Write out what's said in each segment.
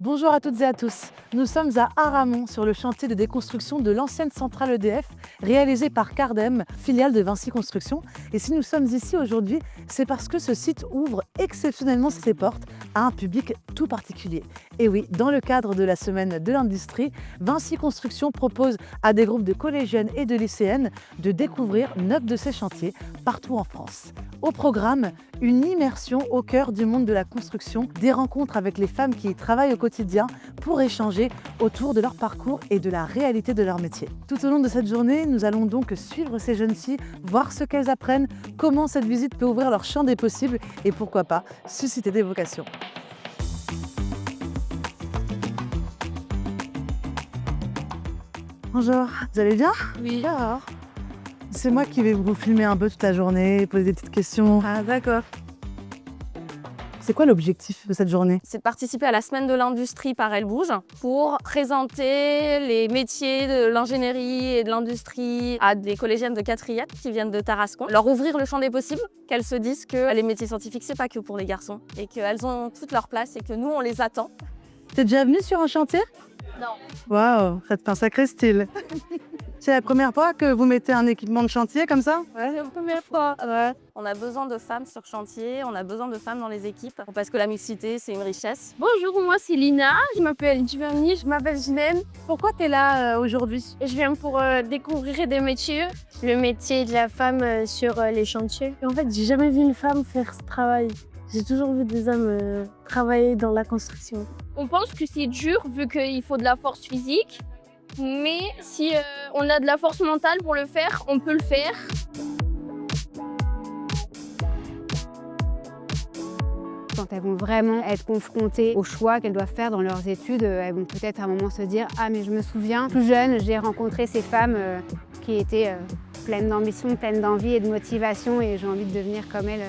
Bonjour à toutes et à tous. Nous sommes à Aramon sur le chantier de déconstruction de l'ancienne centrale EDF réalisée par Cardem, filiale de Vinci Construction. Et si nous sommes ici aujourd'hui, c'est parce que ce site ouvre exceptionnellement ses portes à un public tout particulier. Et oui, dans le cadre de la semaine de l'industrie, Vinci Construction propose à des groupes de collégiennes et de lycéennes de découvrir 9 de ces chantiers partout en France. Au programme, une immersion au cœur du monde de la construction, des rencontres avec les femmes qui y travaillent au quotidien pour échanger autour de leur parcours et de la réalité de leur métier. Tout au long de cette journée, nous allons donc suivre ces jeunes filles, voir ce qu'elles apprennent, comment cette visite peut ouvrir leur champ des possibles et pourquoi pas susciter des vocations. Bonjour, vous allez bien? Oui, alors. C'est moi qui vais vous filmer un peu toute la journée, poser des petites questions. Ah, d'accord. C'est quoi l'objectif de cette journée? C'est de participer à la semaine de l'industrie par Elle Bouge pour présenter les métiers de l'ingénierie et de l'industrie à des collégiennes de 4e qui viennent de Tarascon. Leur ouvrir le champ des possibles, qu'elles se disent que les métiers scientifiques, c'est pas que pour les garçons et qu'elles ont toute leur place et que nous, on les attend. T'es déjà venue sur un chantier? Non. Waouh, ça te fait un sacré style. C'est la première fois que vous mettez un équipement de chantier comme ça? Ouais, c'est la première fois. Ouais. On a besoin de femmes sur chantier, on a besoin de femmes dans les équipes parce que la mixité, c'est une richesse. Bonjour, moi c'est Lina, je m'appelle Giovanni, je m'appelle Ginène. Pourquoi t'es là aujourd'hui? Je viens pour découvrir des métiers, le métier de la femme sur les chantiers. Et en fait, j'ai jamais vu une femme faire ce travail. J'ai toujours vu des hommes travailler dans la construction. On pense que c'est dur vu qu'il faut de la force physique, mais si on a de la force mentale pour le faire, on peut le faire. Quand elles vont vraiment être confrontées aux choix qu'elles doivent faire dans leurs études, elles vont peut-être à un moment se dire « Ah mais je me souviens, plus jeune, j'ai rencontré ces femmes qui étaient pleines d'ambition, pleines d'envie et de motivation et j'ai envie de devenir comme elles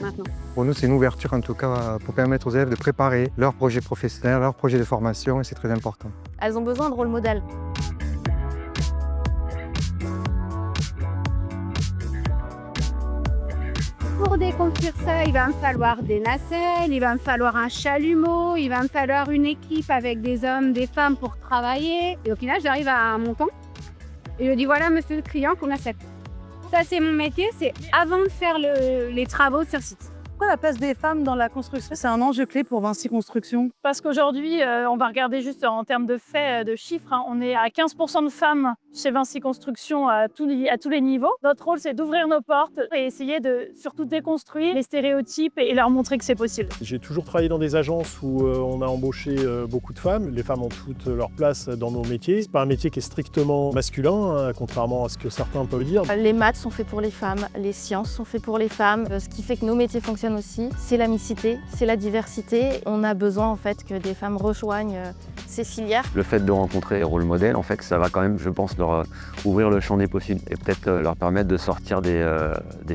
maintenant ». Pour nous, c'est une ouverture en tout cas pour permettre aux élèves de préparer leurs projets professionnels, leurs projets de formation et c'est très important. Elles ont besoin de rôle modèle. Pour déconstruire ça, il va me falloir des nacelles, il va me falloir un chalumeau, il va me falloir une équipe avec des hommes, des femmes pour travailler. Et au final, j'arrive à un montant et je dis voilà, monsieur le client, qu'on accepte. Ça, c'est mon métier, c'est avant de faire les travaux sur site. Pourquoi la place des femmes dans la construction, c'est un enjeu clé pour Vinci Construction? Parce qu'aujourd'hui, on va regarder juste en termes de faits, de chiffres, hein, on est à 15% de femmes chez Vinci Construction à tous les niveaux. Notre rôle, c'est d'ouvrir nos portes et essayer de surtout déconstruire les stéréotypes et leur montrer que c'est possible. J'ai toujours travaillé dans des agences où on a embauché beaucoup de femmes. Les femmes ont toute leur place dans nos métiers. C'est pas un métier qui est strictement masculin, hein, contrairement à ce que certains peuvent dire. Les maths sont faits pour les femmes, les sciences sont faits pour les femmes. Ce qui fait que nos métiers fonctionnent aussi, c'est la mixité, c'est la diversité. On a besoin en fait que des femmes rejoignent ces filières. Le fait de rencontrer des rôles modèles, en fait, ça va quand même, je pense, leur ouvrir le champ des possibles et peut-être leur permettre de sortir des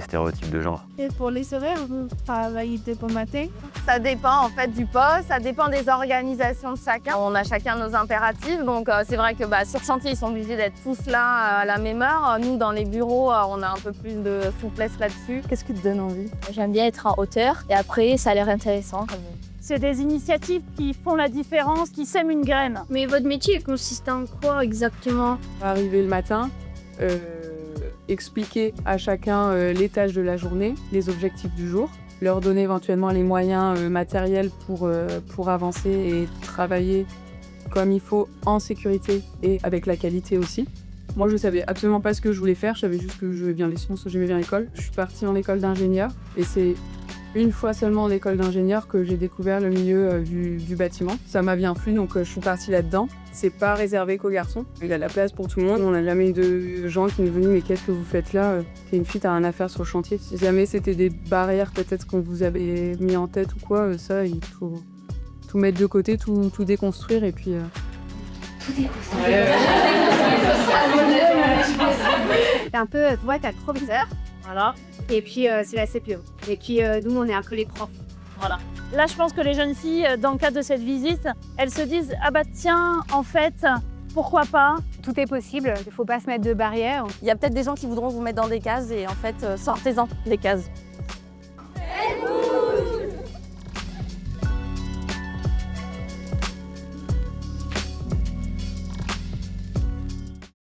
stéréotypes de genre. Et pour les horaires, vous travaillez dès le matin? Ça dépend en fait du poste, ça dépend des organisations de chacun. On a chacun nos impératifs, donc c'est vrai que sur chantier, ils sont obligés d'être tous là à la même heure. Nous, dans les bureaux, on a un peu plus de souplesse là-dessus. Qu'est-ce qui te donne envie? J'aime bien être en hauteur et après, ça a l'air intéressant quand même. C'est des initiatives qui font la différence, qui sèment une graine. Mais votre métier consiste en quoi exactement? Arriver le matin, expliquer à chacun les tâches de la journée, les objectifs du jour, leur donner éventuellement les moyens matériels pour avancer et travailler comme il faut en sécurité et avec la qualité aussi. Moi, je savais absolument pas ce que je voulais faire, je savais juste que j'aimais bien les sciences, j'aimais bien l'école. Je suis partie en école d'ingénieur et c'est une fois seulement en école d'ingénieur que j'ai découvert le milieu du bâtiment. Ça m'a bien plu, donc je suis partie là-dedans. C'est pas réservé qu'aux garçons. Il y a de la place pour tout le monde. On n'a jamais eu de gens qui nous venaient mais qu'est-ce que vous faites là? T'es une fille, t'as rien à faire sur le chantier. Si jamais c'était des barrières peut-être qu'on vous avait mis en tête ou quoi, ça, il faut tout mettre de côté, tout déconstruire et puis... C'est un peu, ouais, t'as le proviseur, Voilà. et puis c'est la CPO. Et puis nous, on est un peu les profs. Voilà. Là, je pense que les jeunes filles, dans le cadre de cette visite, elles se disent « Ah bah tiens, en fait, pourquoi pas ?» Tout est possible, il ne faut pas se mettre de barrières. Il y a peut-être des gens qui voudront vous mettre dans des cases et en fait, sortez-en des cases.